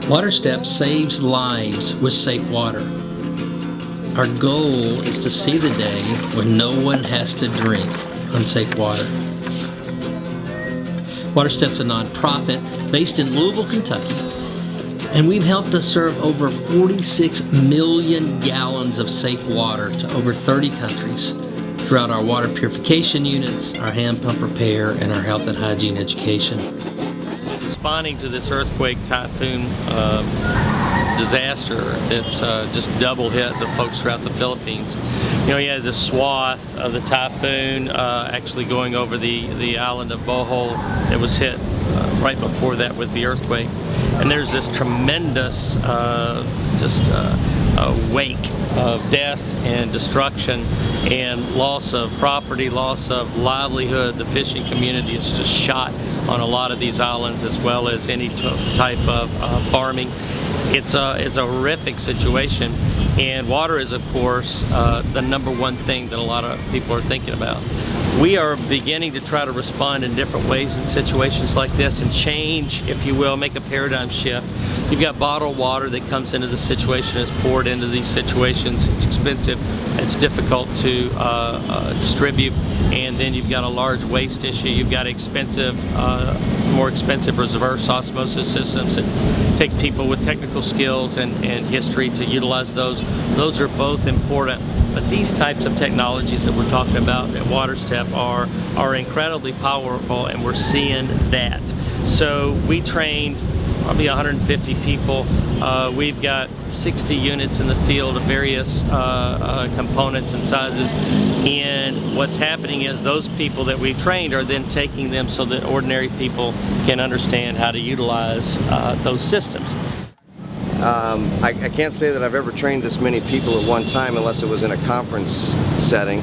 WaterStep saves lives with safe water. Our goal is to see the day when no one has to drink unsafe water. WaterStep's a nonprofit based in Louisville, Kentucky, and we've helped to serve over 46 million gallons of safe water to over 30 countries throughout our water purification units, our hand pump repair, and our health and hygiene education. Responding to this earthquake typhoon disaster that's just double hit the folks throughout the Philippines. You know, you had the swath of the typhoon actually going over the island of Bohol that was hit right before that with the earthquake. And there's this tremendous wake of death and destruction and loss of property, loss of livelihood. The fishing community is just shot on a lot of these islands, as well as any type of farming. It's a horrific situation, and water is, of course, the number one thing that a lot of people are thinking about. We are beginning to try to respond in different ways in situations like this and change, if you will, make a paradigm shift. You've got bottled water that comes into the situation, is poured into these situations. It's expensive, it's difficult to distribute, and then you've got a large waste issue. You've got expensive, more expensive reverse osmosis systems that take people with technical skills and history to utilize those. Those are both important. But these types of technologies that we're talking about at WaterStep are incredibly powerful, and we're seeing that. So we trained probably 150 people. We've got 60 units in the field of various components and sizes. And what's happening is those people that we trained are then taking them so that ordinary people can understand how to utilize those systems. I can't say that I've ever trained this many people at one time unless it was in a conference setting.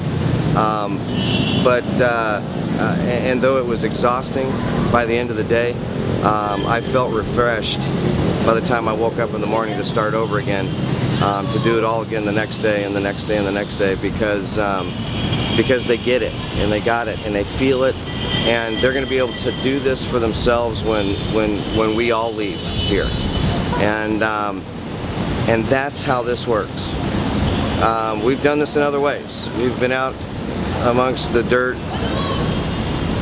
And though it was exhausting by the end of the day, I felt refreshed by the time I woke up in the morning to start over again, to do it all again the next day and the next day and the next day, because they get it and they got it and they feel it, and they're going to be able to do this for themselves when we all leave here. And that's how this works. We've done this in other ways. We've been out amongst the dirt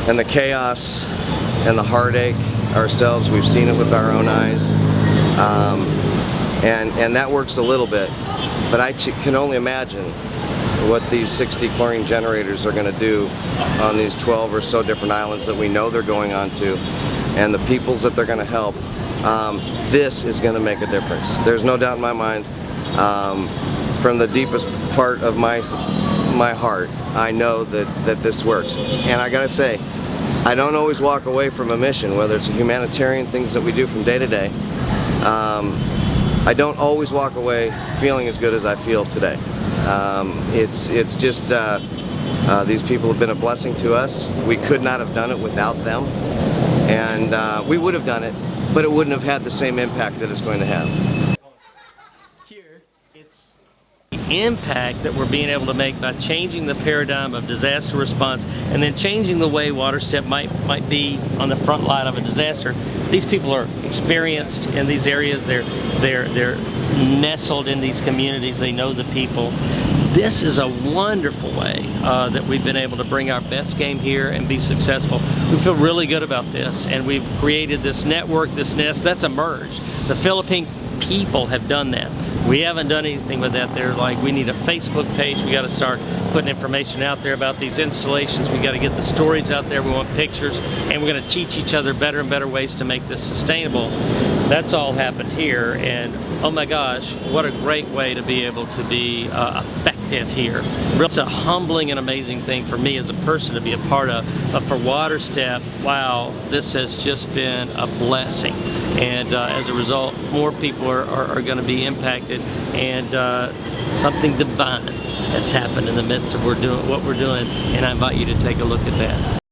and the chaos and the heartache ourselves. We've seen it with our own eyes, and that works a little bit. But I can only imagine what these 60 chlorine generators are going to do on these 12 or so different islands that we know they're going onto, and the peoples that they're going to help. This is going to make a difference. There's no doubt in my mind. From the deepest part of my heart, I know that this works. And I gotta say, I don't always walk away from a mission, whether it's a humanitarian things that we do from day to day. I don't always walk away feeling as good as I feel today. It's just these people have been a blessing to us. We could not have done it without them, and we would have done it, but it wouldn't have had the same impact that it's going to have. Here, it's the impact that we're being able to make by changing the paradigm of disaster response, and then changing the way WaterStep might be on the front line of a disaster. These people are experienced in these areas. They're nestled in these communities. They know the people. This is a wonderful way that we've been able to bring our best game here and be successful. We feel really good about this, and we've created this network, this nest that's emerged. The Philippine people have done that. We haven't done anything with that. They're like, we need a Facebook page. We got to start putting information out there about these installations. We got to get the stories out there. We want pictures, and we're going to teach each other better and better ways to make this sustainable. That's all happened here, and oh my gosh, what a great way to be able to be effective here. It's a humbling and amazing thing for me as a person to be a part of, but for WaterStep, wow, this has just been a blessing. And as a result, more people are going to be impacted, and something divine has happened in the midst of what we're doing, and I invite you to take a look at that.